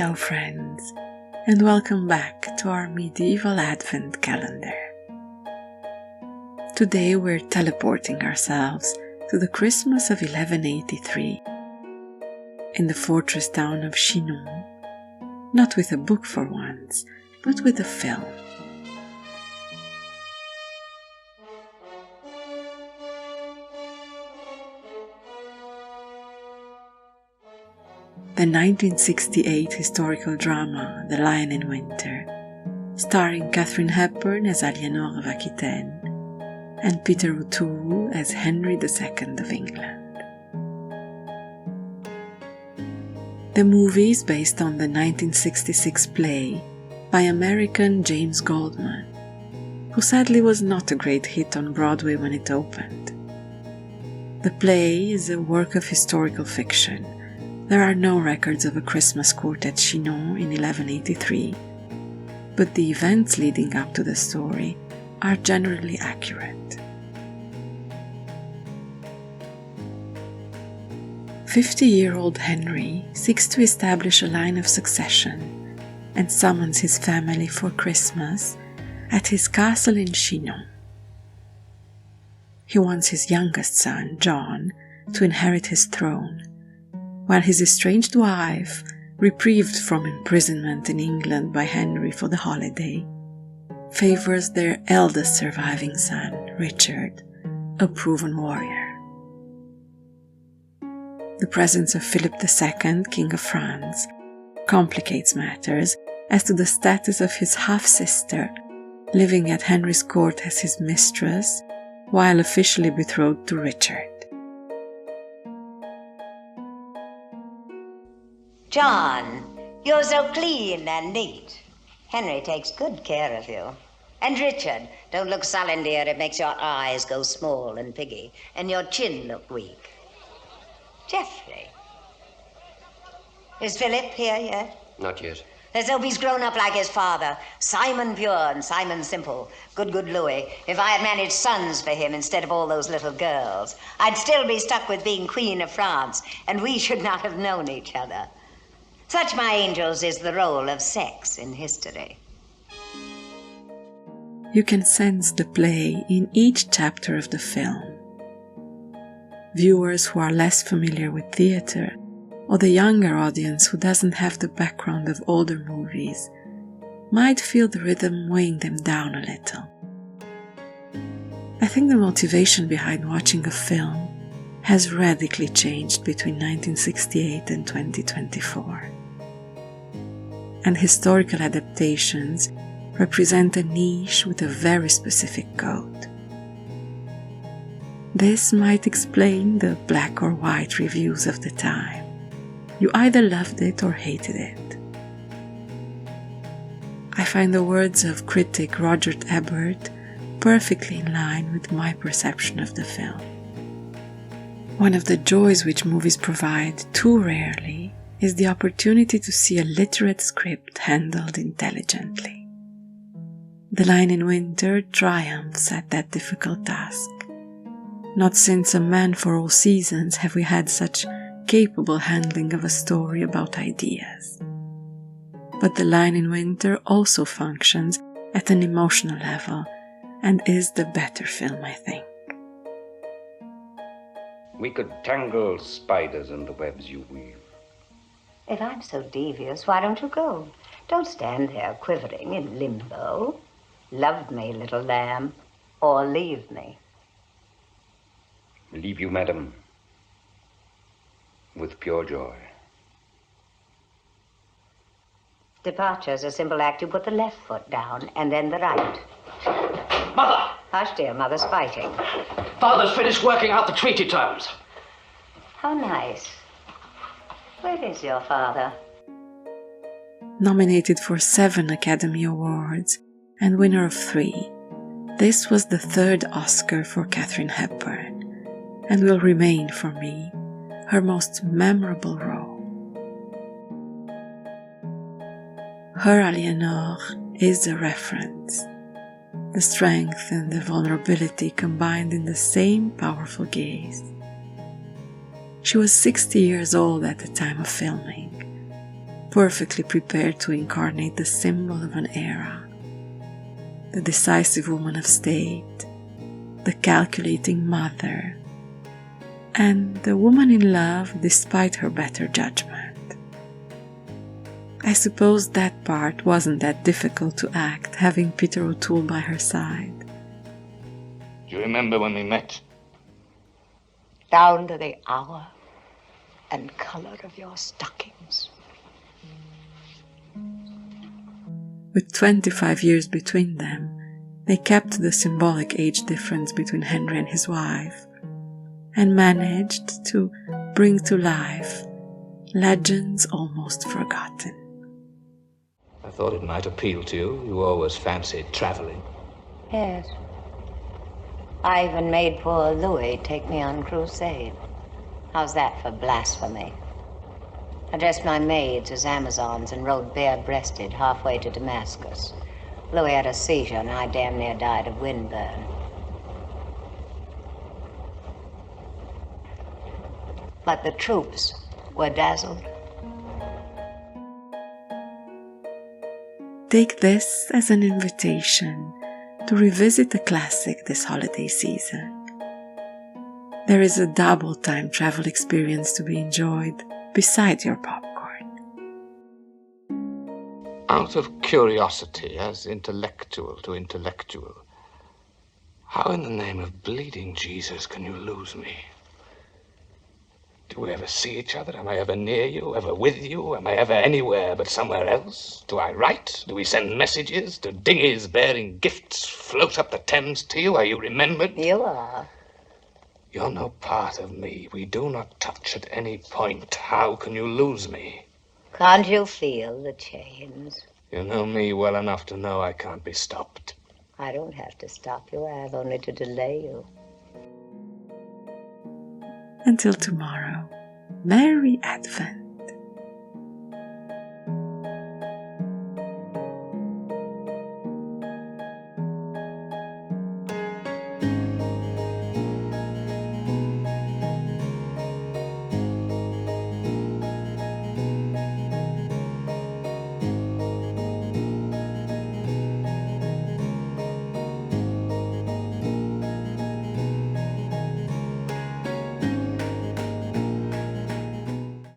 Hello friends, and welcome back to our medieval Advent calendar. Today we're teleporting ourselves to the Christmas of 1183 in the fortress town of Chinon, not with a book for once, but with a film. The 1968 historical drama The Lion in Winter, starring Katharine Hepburn as Aliénor of Aquitaine and Peter O'Toole as Henry II of England. The movie is based on the 1966 play by American James Goldman, who sadly was not a great hit on Broadway when it opened. The play is a work of historical fiction. There are no records of a Christmas court at Chinon in 1183, but the events leading up to the story are generally accurate. 50-year-old Henry seeks to establish a line of succession and summons his family for Christmas at his castle in Chinon. He wants his youngest son, John, to inherit his throne, while his estranged wife, reprieved from imprisonment in England by Henry for the holiday, favors their eldest surviving son, Richard, a proven warrior. The presence of Philip II, King of France, complicates matters as to the status of his half-sister, living at Henry's court as his mistress, while officially betrothed to Richard. John, you're so clean and neat. Henry takes good care of you. And Richard, don't look sullen, dear. It makes your eyes go small and piggy, and your chin look weak. Geoffrey. Is Philip here yet? Not yet. Let's hope he's grown up like his father. Simon pure and Simon simple. Good Louis. If I had managed sons for him instead of all those little girls, I'd still be stuck with being Queen of France, and we should not have known each other. Such, my angels, is the role of sex in history. You can sense the play in each chapter of the film. Viewers who are less familiar with theatre, or the younger audience who doesn't have the background of older movies, might feel the rhythm weighing them down a little. I think the motivation behind watching a film has radically changed between 1968 and 2024. And historical adaptations represent a niche with a very specific code. This might explain the black or white reviews of the time. You either loved it or hated it. I find the words of critic Roger Ebert perfectly in line with my perception of the film. One of the joys which movies provide too rarely is the opportunity to see a literate script handled intelligently. The Lion in Winter triumphs at that difficult task. Not since A Man for All Seasons have we had such capable handling of a story about ideas. But The Lion in Winter also functions at an emotional level and is the better film, I think. We could tangle spiders in the webs you weave. If I'm so devious, why don't you go? Don't stand there quivering in limbo. Love me, little lamb, or leave me. Leave you, madam, with pure joy. Departure's a simple act. You put the left foot down and then the right. Mother! Hush, dear, Mother's fighting. Father's finished working out the treaty terms. How nice. Where is your father? Nominated for 7 Academy Awards and winner of 3, this was the 3rd Oscar for Katharine Hepburn, and will remain for me her most memorable role. Her Aliénor is a reference, the strength and the vulnerability combined in the same powerful gaze. She was 60 years old at the time of filming, perfectly prepared to incarnate the symbol of an era, the decisive woman of state, the calculating mother, and the woman in love despite her better judgment. I suppose that part wasn't that difficult to act, having Peter O'Toole by her side. Do you remember when we met? Down to the hour and color of your stockings. With 25 years between them, they kept the symbolic age difference between Henry and his wife, and managed to bring to life legends almost forgotten. I thought it might appeal to you. You always fancied traveling. Yes. I even made poor Louis take me on crusade. How's that for blasphemy? I dressed my maids as Amazons and rode bare-breasted halfway to Damascus. Louis had a seizure and I damn near died of windburn. But the troops were dazzled. Take this as an invitation to revisit a classic this holiday season. There is a double time travel experience to be enjoyed beside your popcorn. Out of curiosity, as intellectual to intellectual, how in the name of bleeding Jesus can you lose me? Do we ever see each other? Am I ever near you, ever with you? Am I ever anywhere but somewhere else? Do I write? Do we send messages? Do dinghies bearing gifts float up the Thames to you? Are you remembered? You are. You're no part of me. We do not touch at any point. How can you lose me? Can't you feel the chains? You know me well enough to know I can't be stopped. I don't have to stop you. I have only to delay you. Until tomorrow, Merry Advent.